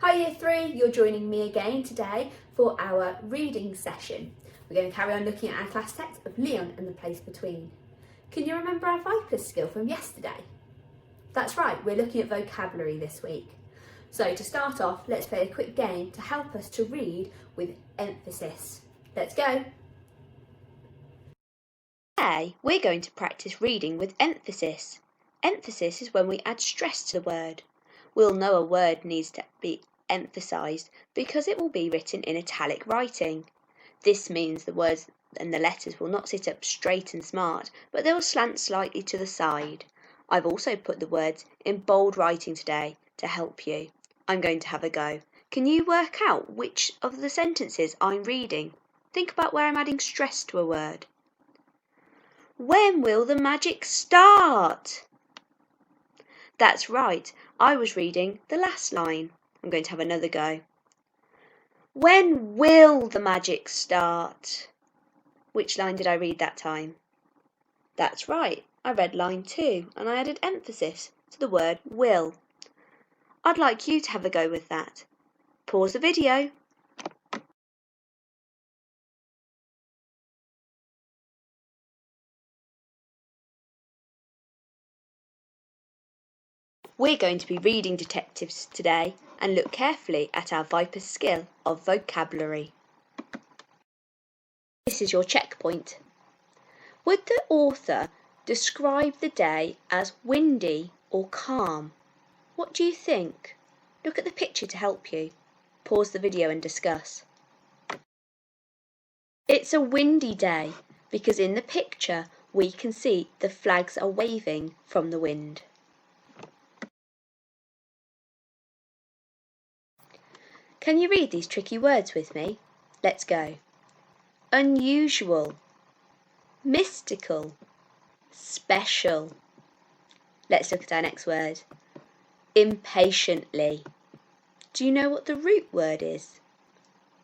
Hi Year 3, you're joining me again today for our reading session. We're going to carry on looking at our class text of Leon and the Place Between. Can you remember our Vipers skill from yesterday? That's right, we're looking at vocabulary this week. So to start off, let's play a quick game to help us to read with emphasis. Let's go! Today, we're going to practice reading with emphasis. Emphasis is when we add stress to the word. We'll know a word needs to be emphasised because it will be written in italic writing. This means the words and the letters will not sit up straight and smart, but they will slant slightly to the side. I've also put the words in bold writing today to help you. I'm going to have a go. Can you work out which of the sentences I'm reading? Think about where I'm adding stress to a word. When will the magic start? That's right, I was reading the last line. I'm going to have another go. When will the magic start? Which line did I read that time? That's right, I read line 2 and I added emphasis to the word will. I'd like you to have a go with that. Pause the video. We're going to be reading detectives today and look carefully at our Viper's skill of vocabulary. This is your checkpoint. Would the author describe the day as windy or calm? What do you think? Look at the picture to help you. Pause the video and discuss. It's a windy day because in the picture we can see the flags are waving from the wind. Can you read these tricky words with me? Let's go. Unusual, mystical, special. Let's look at our next word. Impatiently. Do you know what the root word is?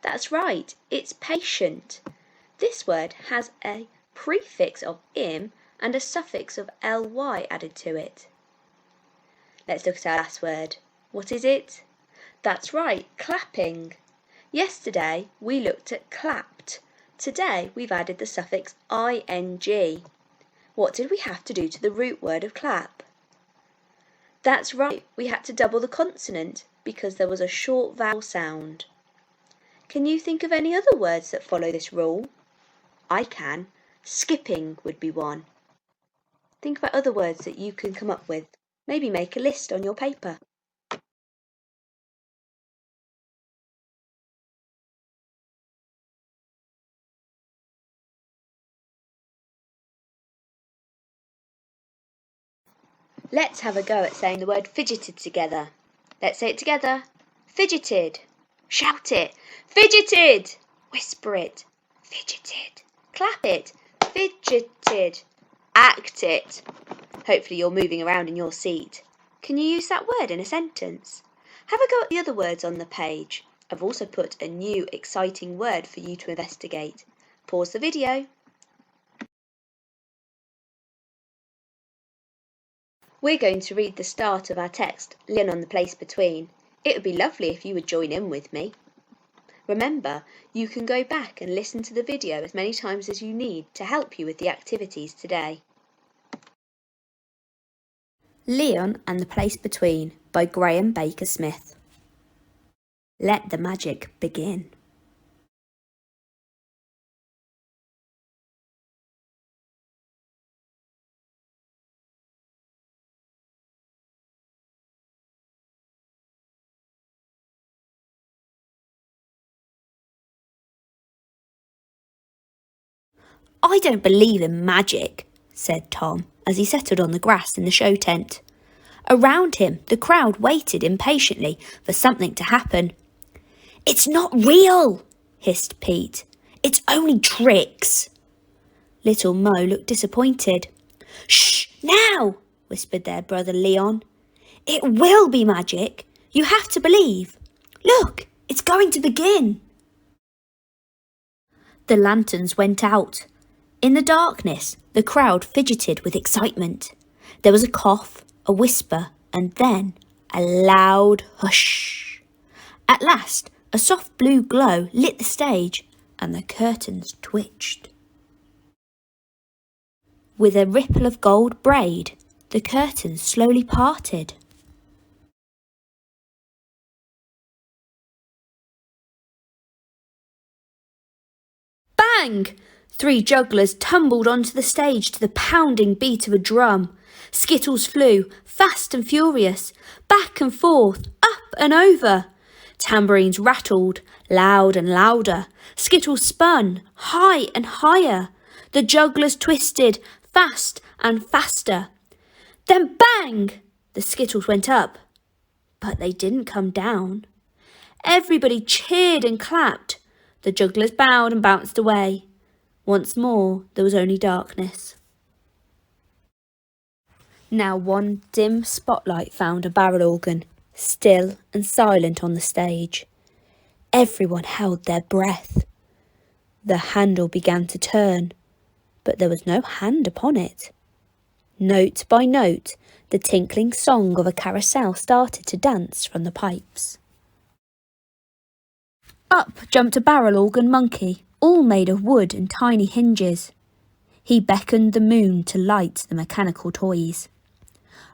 That's right, it's patient. This word has a prefix of im and a suffix of ly added to it. Let's look at our last word. What is it? That's right, clapping. Yesterday we looked at clapped. Today we've added the suffix ing. What did we have to do to the root word of clap? That's right, we had to double the consonant because there was a short vowel sound. Can you think of any other words that follow this rule? I can. Skipping would be one. Think about other words that you can come up with. Maybe make a list on your paper. Let's have a go at saying the word fidgeted together. Let's say it together. Fidgeted. Shout it. Fidgeted. Whisper it. Fidgeted. Clap it. Fidgeted. Act it. Hopefully you're moving around in your seat. Can you use that word in a sentence? Have a go at the other words on the page. I've also put a new exciting word for you to investigate. Pause the video. We're going to read the start of our text, Leon and the Place Between. It would be lovely if you would join in with me. Remember, you can go back and listen to the video as many times as you need to help you with the activities today. Leon and the Place Between by Graham Baker Smith. Let the magic begin. I don't believe in magic, said Tom as he settled on the grass in the show tent. Around him, the crowd waited impatiently for something to happen. It's not real, hissed Pete. It's only tricks. Little Mo looked disappointed. Shh, now, whispered their brother Leon. It will be magic. You have to believe. Look, it's going to begin. The lanterns went out. In the darkness, the crowd fidgeted with excitement. There was a cough, a whisper, and then a loud hush. At last, a soft blue glow lit the stage and the curtains twitched. With a ripple of gold braid, the curtains slowly parted. Bang! 3 jugglers tumbled onto the stage to the pounding beat of a drum. Skittles flew, fast and furious, back and forth, up and over. Tambourines rattled, loud and louder. Skittles spun, high and higher. The jugglers twisted, fast and faster. Then bang! The skittles went up, but they didn't come down. Everybody cheered and clapped. The jugglers bowed and bounced away. Once more, there was only darkness. Now one dim spotlight found a barrel organ, still and silent on the stage. Everyone held their breath. The handle began to turn, but there was no hand upon it. Note by note, the tinkling song of a carousel started to dance from the pipes. Up jumped a barrel organ monkey, all made of wood and tiny hinges. He beckoned the moon to light the mechanical toys.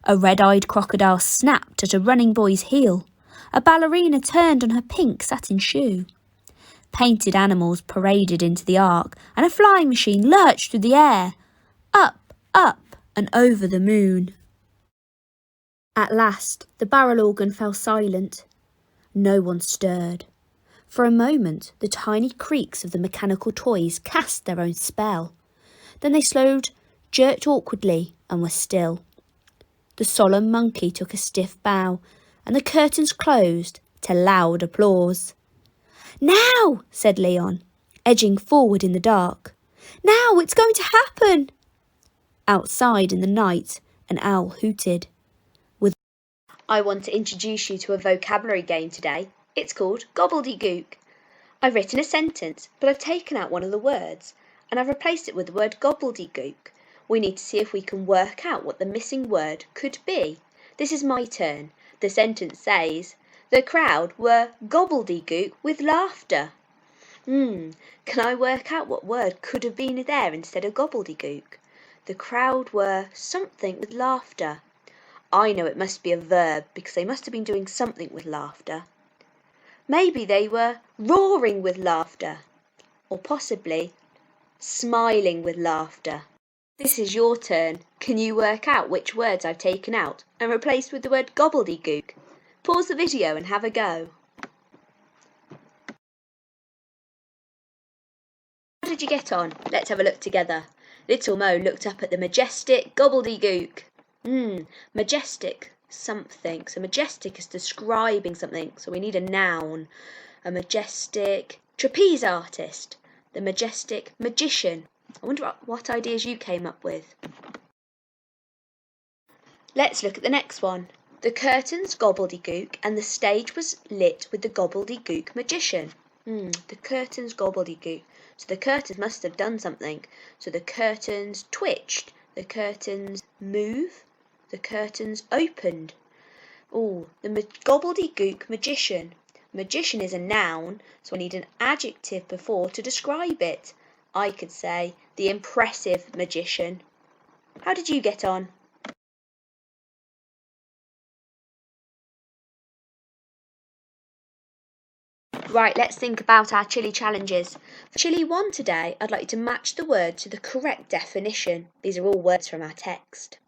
A red-eyed crocodile snapped at a running boy's heel. A ballerina turned on her pink satin shoe. Painted animals paraded into the ark, and a flying machine lurched through the air, up, and over the moon. At last, the barrel organ fell silent. No one stirred. For a moment, the tiny creaks of the mechanical toys cast their own spell. Then they slowed, jerked awkwardly, and were still. The solemn monkey took a stiff bow, and the curtains closed to loud applause. "Now," said Leon, edging forward in the dark. "Now, it's going to happen." Outside in the night, an owl hooted. I want to introduce you to a vocabulary game today. It's called Gobbledygook. I've written a sentence, but I've taken out one of the words, and I've replaced it with the word gobbledygook. We need to see if we can work out what the missing word could be. This is my turn. The sentence says, "The crowd were gobbledygook with laughter." Can I work out what word could have been there instead of gobbledygook? The crowd were something with laughter. I know it must be a verb because they must have been doing something with laughter. Maybe they were roaring with laughter, or possibly smiling with laughter. This is your turn. Can you work out which words I've taken out and replaced with the word gobbledygook? Pause the video and have a go. How did you get on? Let's have a look together. Little Mo looked up at the majestic gobbledygook. Majestic something. So majestic is describing something. So we need a noun. A majestic trapeze artist. The majestic magician. I wonder what ideas you came up with. Let's look at the next one. The curtains gobbledygook and the stage was lit with the gobbledygook magician. The curtains gobbledygook. So the curtains must have done something. So the curtains twitched. The curtains move. The curtains opened. The gobbledygook magician. Magician is a noun, so I need an adjective before to describe it. I could say the impressive magician. How did you get on? Right, let's think about our chili challenges. For chili 1 today, I'd like to match the word to the correct definition. These are all words from our text.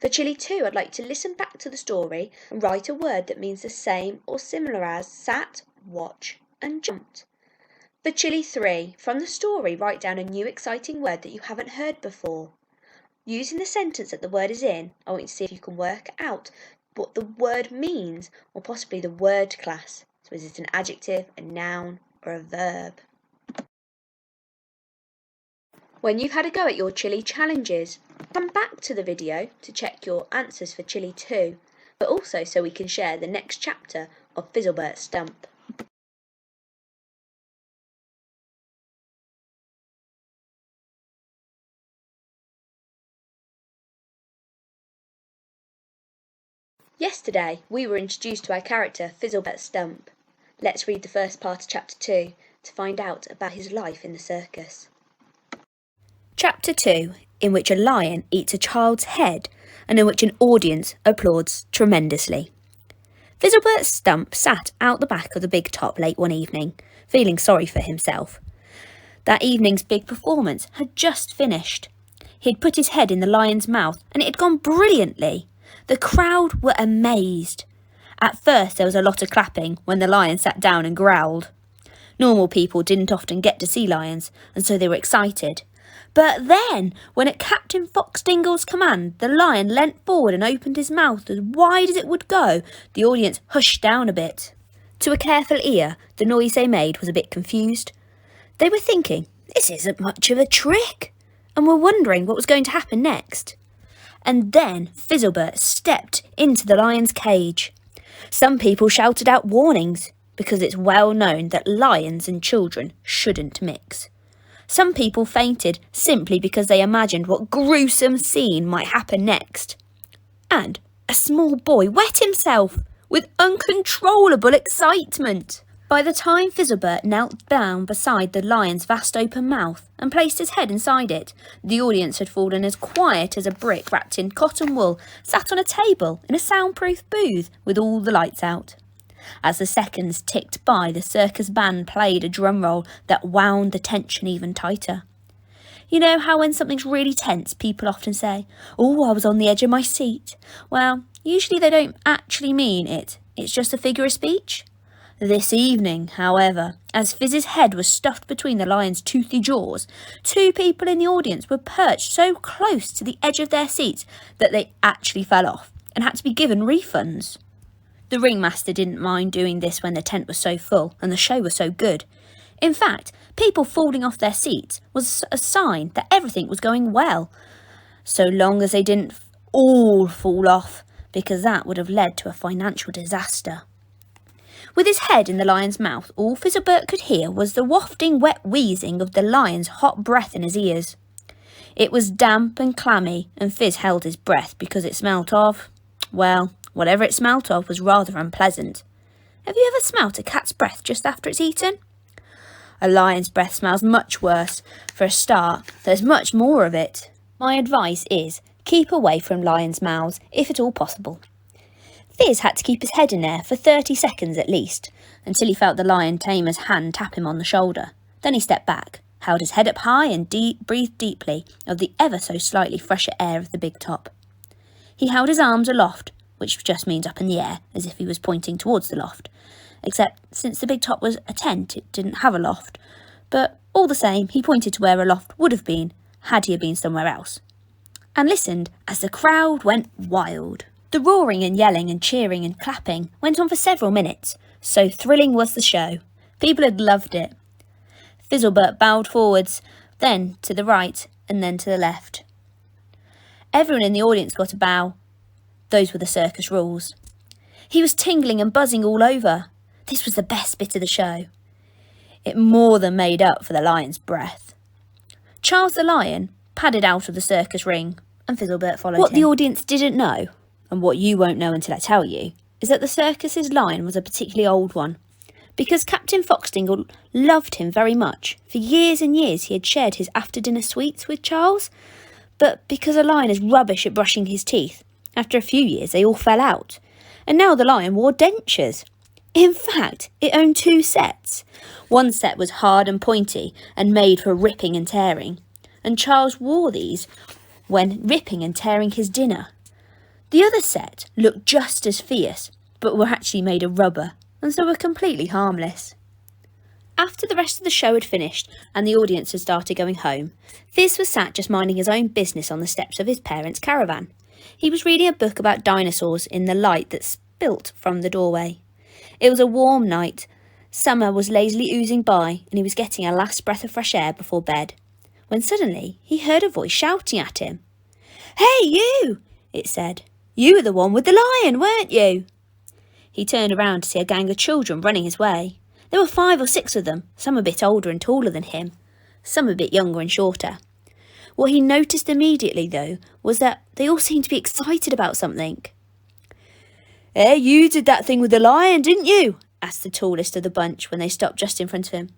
For chili 2, I'd like to listen back to the story and write a word that means the same or similar as sat, watch, and jumped. For chili 3, from the story, write down a new exciting word that you haven't heard before. Using the sentence that the word is in, I want you to see if you can work out what the word means, or possibly the word class. So is it an adjective, a noun, or a verb? When you've had a go at your chili challenges, come back to the video to check your answers for chili 2, but also so we can share the next chapter of Fizzlebert's Stump. Yesterday, we were introduced to our character Fizzlebert Stump. Let's read the first part of chapter 2 to find out about his life in the circus. Chapter 2, in which a lion eats a child's head and in which an audience applauds tremendously. Fizzlebert Stump sat out the back of the big top late one evening, feeling sorry for himself. That evening's big performance had just finished. He had put his head in the lion's mouth and it had gone brilliantly. The crowd were amazed. At first there was a lot of clapping when the lion sat down and growled. Normal people didn't often get to see lions, and so they were excited. But then, when at Captain Foxdingle's command the lion leant forward and opened his mouth as wide as it would go, the audience hushed down a bit. To a careful ear, the noise they made was a bit confused. They were thinking, this isn't much of a trick, and were wondering what was going to happen next. And then Fizzlebert stepped into the lion's cage. Some people shouted out warnings, because it's well known that lions and children shouldn't mix. Some people fainted simply because they imagined what gruesome scene might happen next. And a small boy wet himself with uncontrollable excitement. By the time Fizzlebert knelt down beside the lion's vast open mouth and placed his head inside it, the audience had fallen as quiet as a brick wrapped in cotton wool sat on a table in a soundproof booth with all the lights out. As the seconds ticked by, the circus band played a drum roll that wound the tension even tighter. You know how when something's really tense, people often say, "Oh, I was on the edge of my seat." Well, usually they don't actually mean it. It's just a figure of speech. This evening, however, as Fizz's head was stuffed between the lion's toothy jaws, two people in the audience were perched so close to the edge of their seats that they actually fell off and had to be given refunds. The ringmaster didn't mind doing this when the tent was so full and the show was so good. In fact, people falling off their seats was a sign that everything was going well, so long as they didn't all fall off, because that would have led to a financial disaster. With his head in the lion's mouth, all Fizzlebert could hear was the wafting wet wheezing of the lion's hot breath in his ears. It was damp and clammy, and Fizz held his breath because it smelt of, well, whatever it smelt of was rather unpleasant. Have you ever smelt a cat's breath just after it's eaten? A lion's breath smells much worse. For a start, there's much more of it. My advice is, keep away from lions' mouths, if at all possible. Fizz had to keep his head in there for 30 seconds at least, until he felt the lion tamer's hand tap him on the shoulder. Then he stepped back, held his head up high and breathed deeply of the ever so slightly fresher air of the big top. He held his arms aloft, which just means up in the air, as if he was pointing towards the loft. Except, since the big top was a tent, it didn't have a loft. But all the same, he pointed to where a loft would have been, had he been somewhere else. And listened as the crowd went wild. The roaring and yelling and cheering and clapping went on for several minutes, so thrilling was the show. People had loved it. Fizzlebert bowed forwards, then to the right, and then to the left. Everyone in the audience got a bow. Those were the circus rules. He was tingling and buzzing all over. This was the best bit of the show. It more than made up for the lion's breath. Charles the Lion padded out of the circus ring, and Fizzlebert followed him. What the audience didn't know, and what you won't know until I tell you, is that the circus's lion was a particularly old one. Because Captain Foxdingle loved him very much, for years and years he had shared his after-dinner sweets with Charles, but because a lion is rubbish at brushing his teeth, after a few years they all fell out, and now the lion wore dentures. In fact, it owned 2 sets. One set was hard and pointy and made for ripping and tearing, and Charles wore these when ripping and tearing his dinner. The other set looked just as fierce, but were actually made of rubber, and so were completely harmless. After the rest of the show had finished and the audience had started going home, Fizz was sat just minding his own business on the steps of his parents' caravan. He was reading a book about dinosaurs in the light that spilt from the doorway. It was a warm night. Summer was lazily oozing by, and he was getting a last breath of fresh air before bed, when suddenly he heard a voice shouting at him. "Hey, you!" it said. "You were the one with the lion, weren't you?" He turned around to see a gang of children running his way. There were 5 or 6 of them, some a bit older and taller than him, some a bit younger and shorter. What he noticed immediately, though, was that they all seemed to be excited about something. "Hey, you did that thing with the lion, didn't you?" asked the tallest of the bunch when they stopped just in front of him.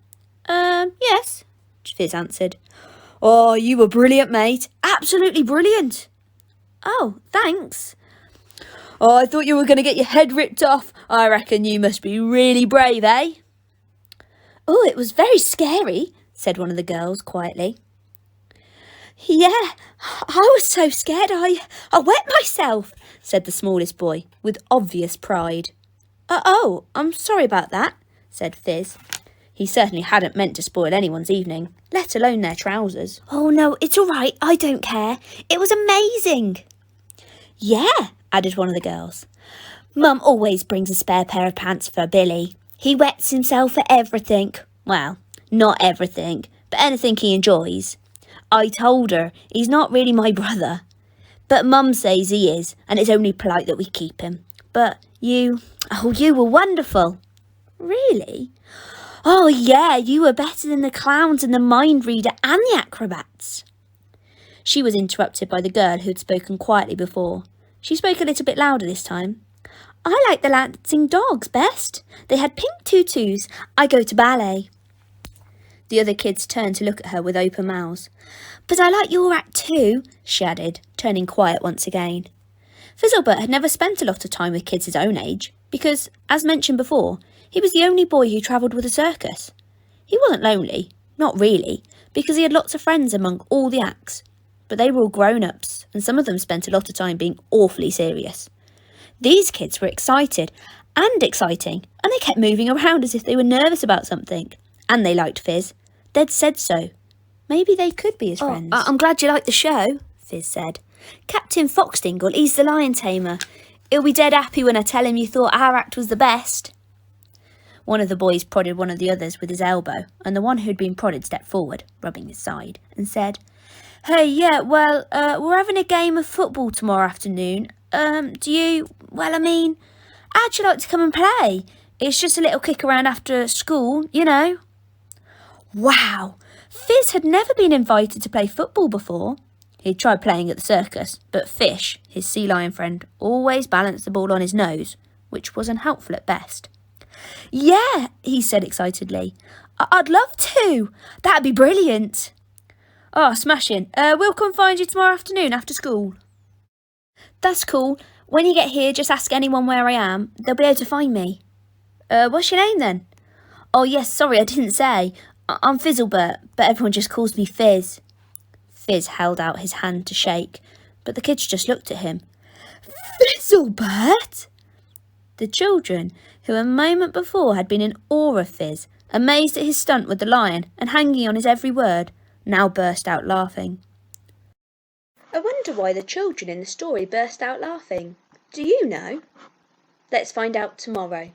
Yes, Fizz answered. Oh, you were brilliant, mate. Absolutely brilliant. Oh, thanks. Oh, I thought you were going to get your head ripped off. I reckon you must be really brave, eh? Oh, it was very scary, said one of the girls quietly. Yeah, I was so scared I wet myself, said the smallest boy, with obvious pride. Oh, I'm sorry about that, said Fizz. He certainly hadn't meant to spoil anyone's evening, let alone their trousers. Oh no, it's all right, I don't care. It was amazing. Yeah, added one of the girls. Mum always brings a spare pair of pants for Billy. He wets himself for everything. Well, not everything, but anything he enjoys. I told her he's not really my brother. But Mum says he is, and it's only polite that we keep him. But you were wonderful. Really? Oh yeah, you were better than the clowns and the mind reader and the acrobats. She was interrupted by the girl who had spoken quietly before. She spoke a little bit louder this time. I like the dancing dogs best. They had pink tutus. I go to ballet. The other kids turned to look at her with open mouths. But I like your act too, she added, turning quiet once again. Fizzlebert had never spent a lot of time with kids his own age, because, as mentioned before, he was the only boy who travelled with a circus. He wasn't lonely, not really, because he had lots of friends among all the acts, but they were all grown-ups, and some of them spent a lot of time being awfully serious. These kids were excited and exciting, and they kept moving around as if they were nervous about something, and they liked Fizz. They'd said so. Maybe they could be his friends. I'm glad you liked the show, Fizz said. Captain Foxdingle, he's the lion tamer. He'll be dead happy when I tell him you thought our act was the best. One of the boys prodded one of the others with his elbow, and the one who'd been prodded stepped forward, rubbing his side, and said, Hey, yeah, well, we're having a game of football tomorrow afternoon. How'd you like to come and play? It's just a little kick around after school, you know. Wow, Fizz had never been invited to play football before. He'd tried playing at the circus, but Fish, his sea lion friend, always balanced the ball on his nose, which was unhelpful at best. Yeah, he said excitedly. I'd love to. That'd be brilliant. Oh, smashing. We'll come find you tomorrow afternoon after school. That's cool. When you get here, just ask anyone where I am. They'll be able to find me. What's your name then? Oh, yes, sorry, I didn't say. I'm Fizzlebert, but everyone just calls me Fizz. Fizz held out his hand to shake, but the kids just looked at him. Fizzlebert? The children, who a moment before had been in awe of Fizz, amazed at his stunt with the lion and hanging on his every word, now burst out laughing. I wonder why the children in the story burst out laughing. Do you know? Let's find out tomorrow.